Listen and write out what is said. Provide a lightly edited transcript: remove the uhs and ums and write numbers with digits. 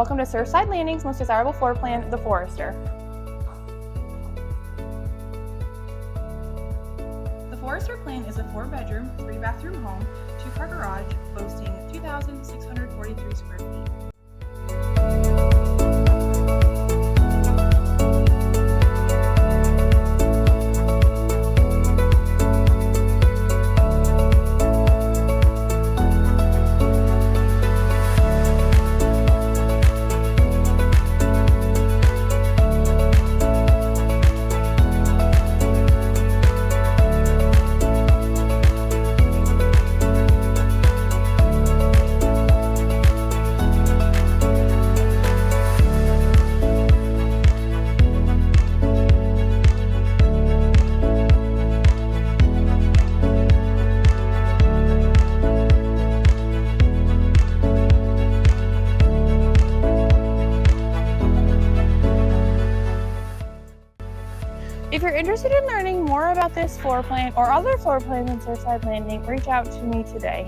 Welcome to Surfside Landing's most desirable floor plan, the Forrester. The Forrester plan is a 4-bedroom, 3-bathroom home, 2-car garage, boasting 2,643 square feet. If you're interested in learning more about this floor plan or other floor plans in Surfside Landing, reach out to me today.